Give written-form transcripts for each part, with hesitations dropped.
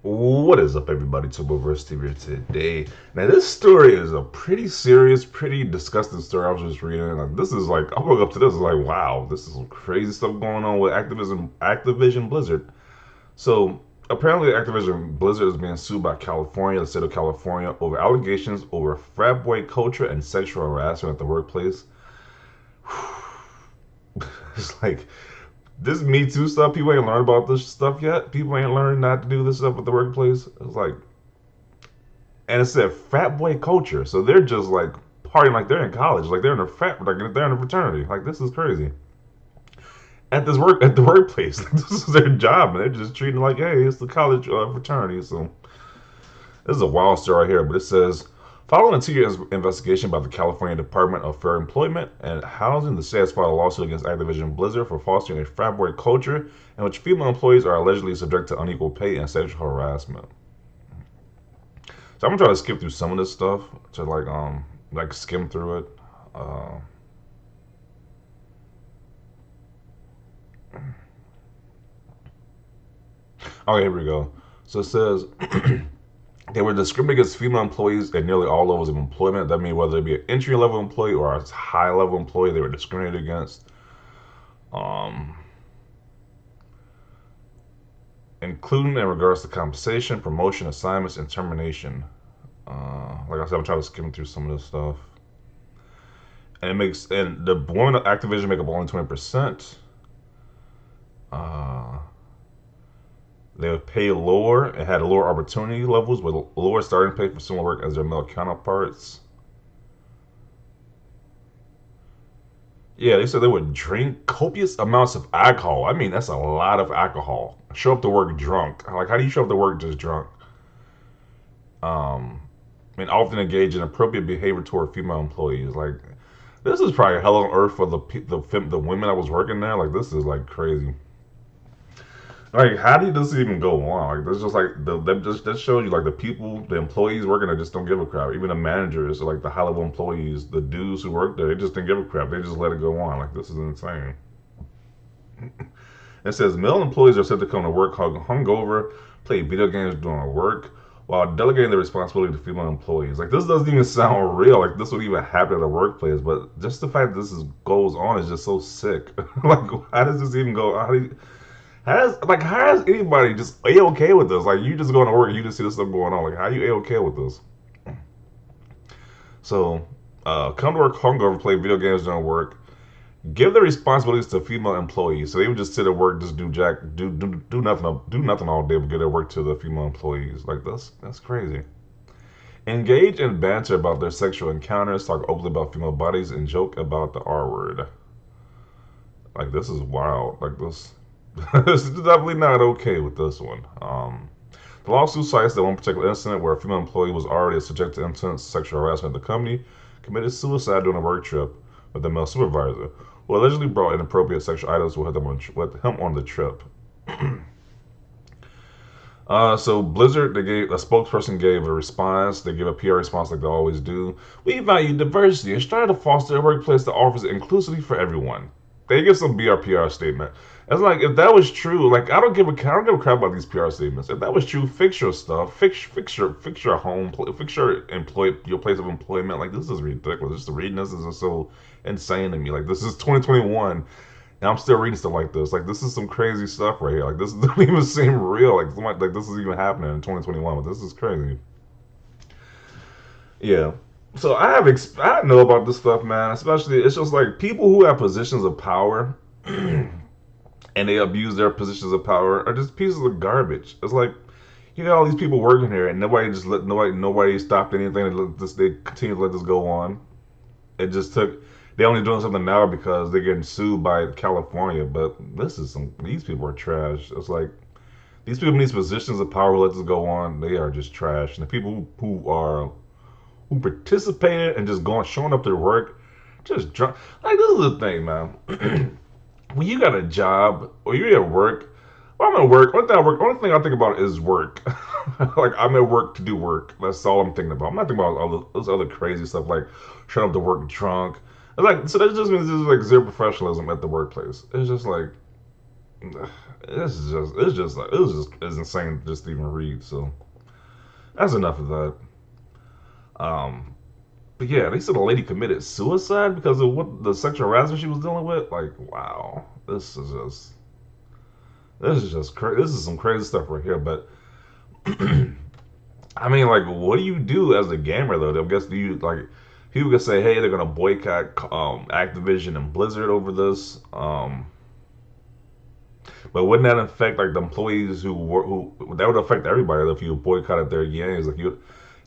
What is up, everybody? Turboverse TV here today. Now, this story is a pretty serious, pretty disgusting story. I was just reading. Like, this is like, I woke up to this, like, wow, this is some crazy stuff going on with Activision Blizzard. So, apparently, Activision Blizzard is being sued by California, the state of California, over allegations over frat boy culture and sexual harassment at the workplace. It's like, this Me Too stuff, people ain't learned about this stuff yet. People ain't learned not to do this stuff at the workplace. It's like, and it said frat boy culture. So they're just like partying like they're in college, like they're in a frat, like they're in a fraternity. Like, this is crazy. At the workplace, like, this is their job, and they're just treating it like, hey, it's the college fraternity. So this is a wild story right here, but it says, following a 2 year investigation by the California Department of Fair Employment and Housing, the state has filed a lawsuit against Activision Blizzard for fostering a frat boy culture in which female employees are allegedly subject to unequal pay and sexual harassment. So I'm gonna try to skip through some of this stuff to like skim through it. Uh, okay, here we go. So it says they were discriminating against female employees at nearly all levels of employment. That means whether it be an entry level employee or a high level employee, they were discriminated against. Um, Including in regards to compensation, promotion, assignments, and termination. Like I said, I'm trying to skim through some of this stuff, and the women at Activision make up only 20%. Uh, they would pay lower and had lower opportunity levels with lower starting pay for similar work as their male counterparts. Yeah, they said they would drink copious amounts of alcohol. I mean, that's a lot of alcohol. Show up to work drunk. Like, how do you show up to work just drunk? Um, and often engage in appropriate behavior toward female employees. Like, this is probably hell on earth for the women that was working there. Like, this is like crazy. Like, how did this even go on? Like, this just like that shows you like the people, the employees working there just don't give a crap. Even the managers, like the high level employees, the dudes who work there, they just didn't give a crap. They just let it go on. Like, this is insane. It says male employees are said to come to work hungover, play video games during work, while delegating the responsibility to female employees. Like, this doesn't even sound real. Like, this would even happen at a workplace. But just the fact that goes on is just so sick. Like, how does this even go? How is anybody just a okay with this? Like, you just going to work and you just see this stuff going on. Like, how you a okay with this? So, come to work hungover, play video games during work. Give the responsibilities to female employees. So they would just sit at work, just do nothing all day, but give their work to the female employees. Like, that's crazy. Engage in banter about their sexual encounters, talk openly about female bodies, and joke about the R word. Like, this is wild. Like, this is definitely not okay with this one. The lawsuit cites that one particular incident where a female employee was already subject to intense sexual harassment at the company, committed suicide during a work trip with a male supervisor, who allegedly brought inappropriate sexual items with him on the trip. So Blizzard, a spokesperson gave a response. They gave a PR response like they always do. We value diversity and strive to foster a workplace that offers inclusivity for everyone. They give some BRPR statement. It's like, if that was true, like, I don't give a crap about these PR statements. If that was true, fix your stuff, fix your home, fix your place of employment. Like, this is ridiculous. Just reading this is just so insane to me. Like, this is 2021, and I'm still reading stuff like this. Like, this is some crazy stuff right here. Like, this doesn't even seem real. Like this is even happening in 2021. But this is crazy. Yeah. So I know about this stuff, man. Especially, it's just like people who have positions of power and they abuse their positions of power are just pieces of garbage. It's like, you got all these people working here and nobody stopped anything. They continue to let this go on. It just took, they only doing something now because they're getting sued by California. But these people are trash. It's like, these people in these positions of power who let this go on, they are just trash. And the people who participated and just showing up to work, just drunk. Like, this is the thing, man. When you got a job or you're at work, well, I'm at work. Only thing I think about is work. Like, I'm at work to do work. That's all I'm thinking about. I'm not thinking about all this other crazy stuff like showing up to work drunk. It's like, so that just means there's like zero professionalism at the workplace. It's just like, it's insane just to even read. So that's enough of that. Um, but yeah, they said a lady committed suicide because of what the sexual harassment she was dealing with. Like, wow, this is just crazy. This is some crazy stuff right here. But I mean, like, what do you do as a gamer though? I guess do you like people can say, hey, they're gonna boycott Activision and Blizzard over this. But wouldn't that affect like the employees who that would affect everybody if you boycotted their games? Like you,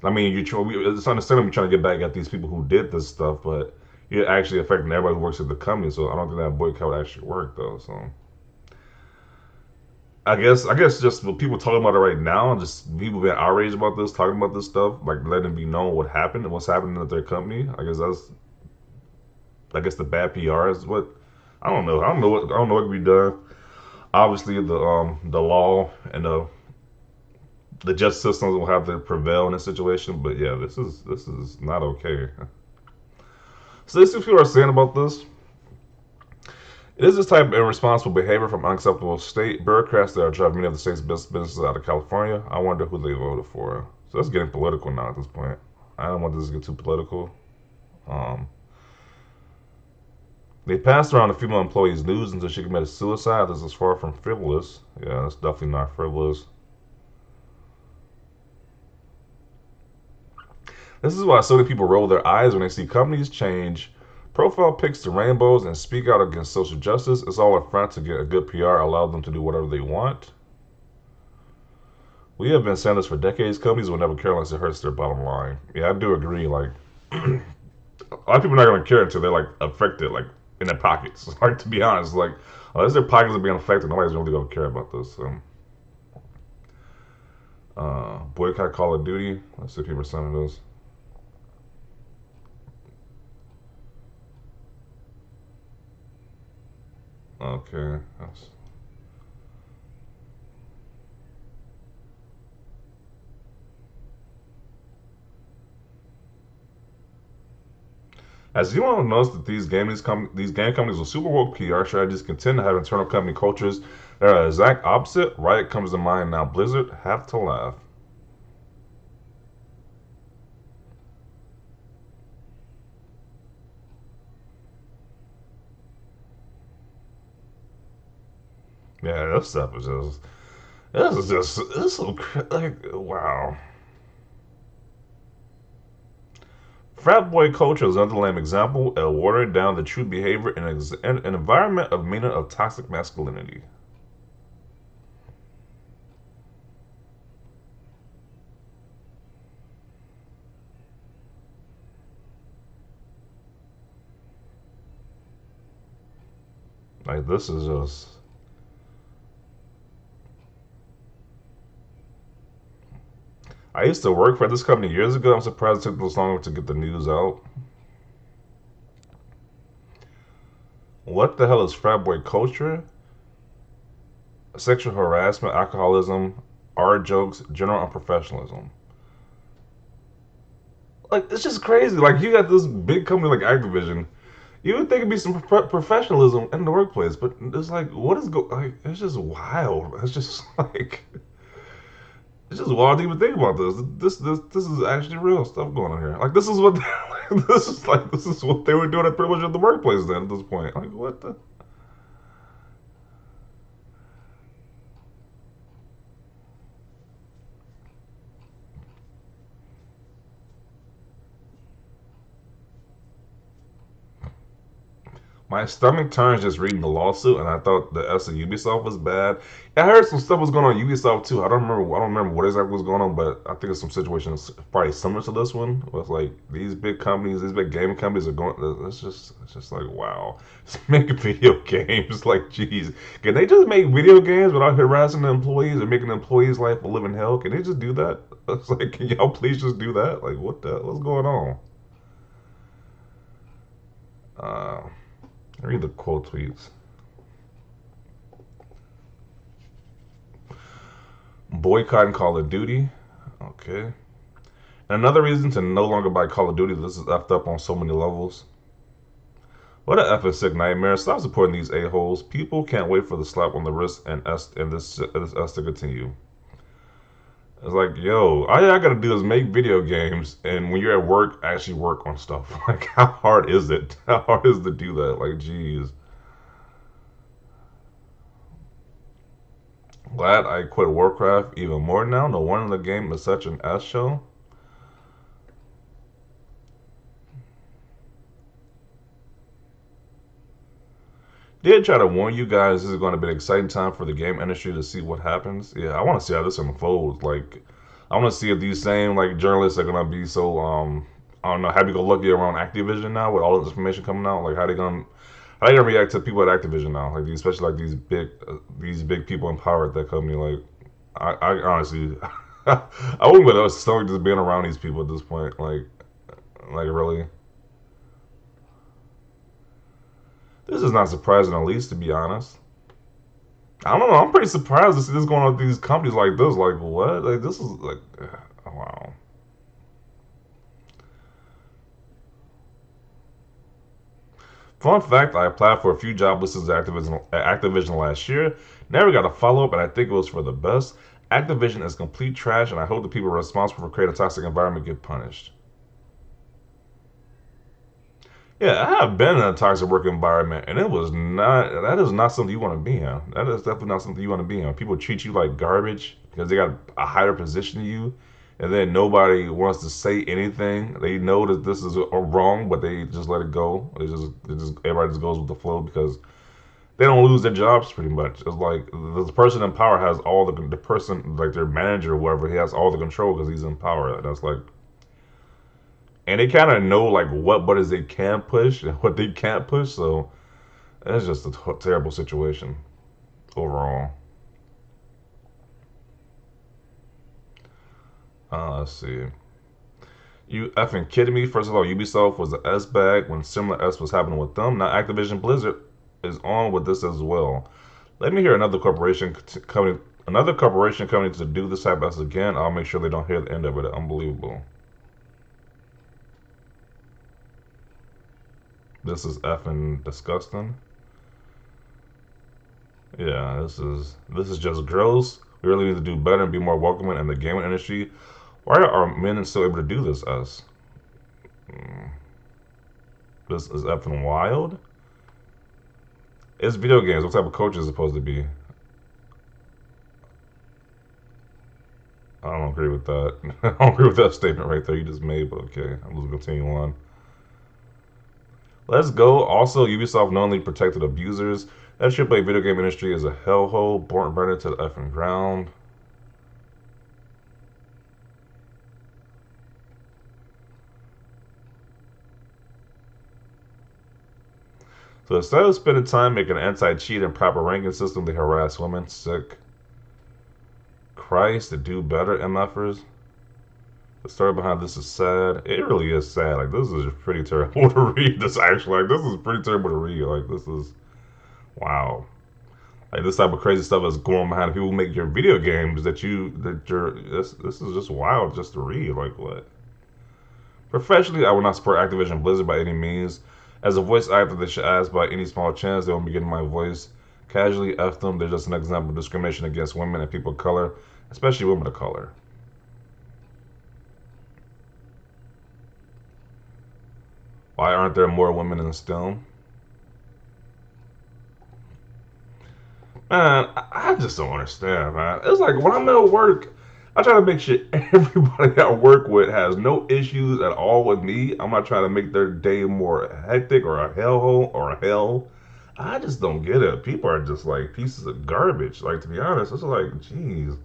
I mean, it's understandable you're trying to get back at these people who did this stuff, but you're actually affecting everybody who works at the company. So I don't think that boycott would actually work though. So I guess just with people talking about it right now, just people being outraged about this, talking about this stuff, like letting it be known what happened and what's happening at their company. I guess the bad PR is what I don't know. I don't know what can be done. Obviously, the law and the justice systems will have to prevail in this situation. But yeah, this is not okay. So this is what people are saying about this. It is this type of irresponsible behavior from unacceptable state bureaucrats that are driving many of the state's best businesses out of California. I wonder who they voted for. So that's getting political now at this point. I don't want this to get too political. Um, they passed around a female employee's news until she committed suicide. This is far from frivolous. Yeah, that's definitely not frivolous. This is why so many people roll their eyes when they see companies change profile pics to rainbows and speak out against social justice. It's all a front to get a good PR, allow them to do whatever they want. We have been saying this for decades. Companies will never care unless it hurts their bottom line. Yeah, I do agree. Like, a lot of people are not going to care until they're like affected, like in their pockets. Like to be honest, like unless their pockets are being affected, nobody's really going to care about this. Boycott Call of Duty. Let's see if people are sending this. Okay. As you all notice that these game companies with super woke PR strategies contend to have internal company cultures that are the exact opposite. Riot comes to mind now. Blizzard have to laugh. Yeah, this stuff is just this is so like wow. Frat boy culture is another lame example of watering down the true behavior in an environment of meaning of toxic masculinity. Like this is just. I used to work for this company years ago. I'm surprised it took this long to get the news out. What the hell is frat boy culture? Sexual harassment, alcoholism, art jokes, general unprofessionalism. Like it's just crazy. Like you got this big company like Activision. You would think it'd be some professionalism in the workplace, but it's like what is like? It's just wild. It's just like it's just wild to even think about this. This is actually real stuff going on here. Like this is what this is what they were doing at pretty much at the workplace then at this point. Like what the. My stomach turns just reading the lawsuit, and I thought the S of Ubisoft was bad. I heard some stuff was going on Ubisoft too. I don't remember. I don't remember what exactly was going on, but I think it's some situations probably similar to this one. With like these big companies, these big gaming companies are going. It's just like wow, it's making video games. Like, geez, can they just make video games without harassing the employees and making the employees' life a living hell? Can they just do that? It's like, can y'all please just do that? Like, what's going on? Uh, read the quote tweets. Boycotting Call of Duty. Okay. And another reason to no longer buy Call of Duty. This is effed up on so many levels. What a effing sick nightmare. Stop supporting these a-holes. People can't wait for the slap on the wrist and this us to continue. It's like, yo, all I gotta do is make video games, and when you're at work, actually work on stuff. Like, how hard is it? How hard is it to do that? Like, jeez. Glad I quit Warcraft even more now. No wonder the game is such an S show. Did try to warn you guys this is going to be an exciting time for the game industry to see what happens. Yeah, I want to see how this unfolds. Like, I want to see if these same like journalists are going to be so I don't know, happy go lucky around Activision now with all this information coming out. Like, how they gonna react to people at Activision now? Like, especially like these big people in power at that company. Like, I honestly, I wouldn't be able to stomach just being around these people at this point. Like really. This is not surprising, at least, to be honest. I don't know. I'm pretty surprised to see this going on with these companies like this. Like, what? Like, this is like, wow. Fun fact: I applied for a few job listings at Activision last year. Never got a follow up, and I think it was for the best. Activision is complete trash, and I hope the people responsible for creating a toxic environment get punished. Yeah, I have been in a toxic work environment, and it was not. That is not something you want to be in. That is definitely not something you want to be in. People treat you like garbage because they got a higher position than you, and then nobody wants to say anything. They know that this is wrong, but they just let it go. They just everybody just goes with the flow because they don't lose their jobs pretty much. It's like the person in power has all the person like their manager or whoever he has all the control because he's in power. And that's like and they kind of know like what buttons they can push and what they can't push. So it's just a terrible situation overall. Let's see. You effing kidding me? First of all, Ubisoft was the S bag when similar S was happening with them. Now Activision Blizzard is on with this as well. Let me hear another corporation coming to do this type of S again. I'll make sure they don't hear the end of it. Unbelievable. This is effing disgusting. Yeah, this is just gross. We really need to do better and be more welcoming in the gaming industry. Why are men still able to do this? Us. Mm, this is effing wild. It's video games. What type of culture is it supposed to be? I don't agree with that. I don't agree with that statement right there you just made, but okay. I'm just gonna continue on. Let's go. Also, Ubisoft knowingly protected abusers. That AAA video game industry is a hellhole, born burning to the effing ground. So instead of spending time making an anti-cheat and proper ranking system, they harass women. Sick. Christ, to do better, MFers. The story behind this is sad. It really is sad. Like, this is pretty terrible to read. This actually, like, this is pretty terrible to read. Like, this is, wow. Like, this type of crazy stuff is going behind people who make your video games this is just wild just to read. Like, what? Professionally, I will not support Activision Blizzard by any means. As a voice actor, they should ask by any small chance they won't be getting my voice. Casually F them. They're just an example of discrimination against women and people of color, especially women of color. Why aren't there more women in STEM? Man, I just don't understand, man. It's like when I'm at work, I try to make sure everybody I work with has no issues at all with me. I'm not trying to make their day more hectic or a hellhole or a hell. I just don't get it. People are just like pieces of garbage. Like, to be honest, it's like, jeez.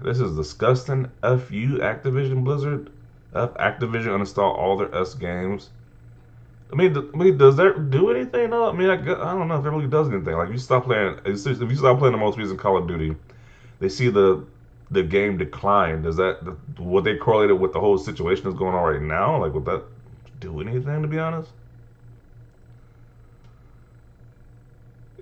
This is disgusting. F you, Activision Blizzard. F Activision uninstall all their S games. Does that do anything though? I don't know if it really does anything. Like, if you stop playing the most recent Call of Duty, they see the game decline. Does that what they correlated with the whole situation that's going on right now? Like, would that do anything? To be honest,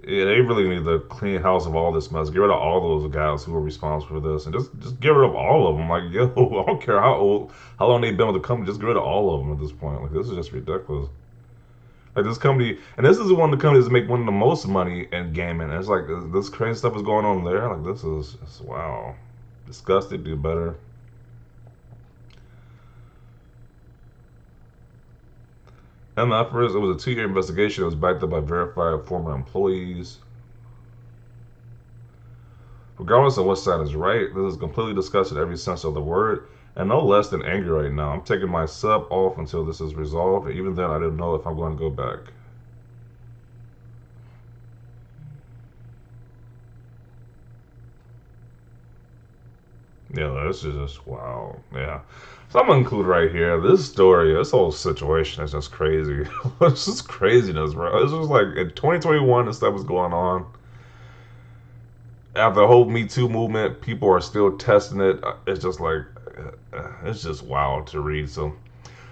Yeah, they really need to clean house of all this mess. Get rid of all those guys who are responsible for this, and just get rid of all of them. Like, yo, I don't care how old, how long they've been with the company. Just get rid of all of them at this point. Like, this is just ridiculous. Like this company, and this is one of the companies that make one of the most money in gaming. And it's like this crazy stuff is going on there. Like this is just, wow, disgusting. Do better. And the efforts, it was a 2 year investigation. It was backed up by verified former employees. Regardless of what side is right, this is completely disgusting in every sense of the word, and no less than angry right now. I'm taking my sub off until this is resolved, and even then, I don't know if I'm going to go back. Yeah, this is just wow. Yeah. So I'm gonna include right here this story, this whole situation is just crazy. It's just craziness, bro. It's just like in 2021, this stuff was going on. After the whole Me Too movement, people are still testing it. It's just like, it's just wild to read. So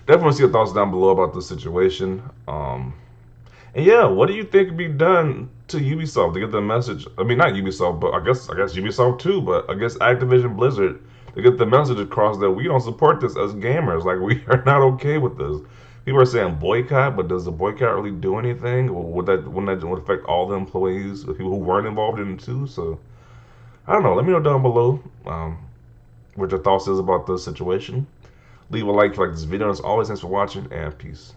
definitely see your thoughts down below about this situation. And yeah, what do you think could be done to Ubisoft to get the message? I mean, not Ubisoft, but I guess Ubisoft too. But I guess Activision Blizzard to get the message across that we don't support this as gamers. Like we are not okay with this. People are saying boycott, but does the boycott really do anything? Or would that affect all the employees, the people who weren't involved in it too? So I don't know. Let me know down below what your thoughts is about the situation. Leave a like if you like this video. As always, thanks for watching and peace.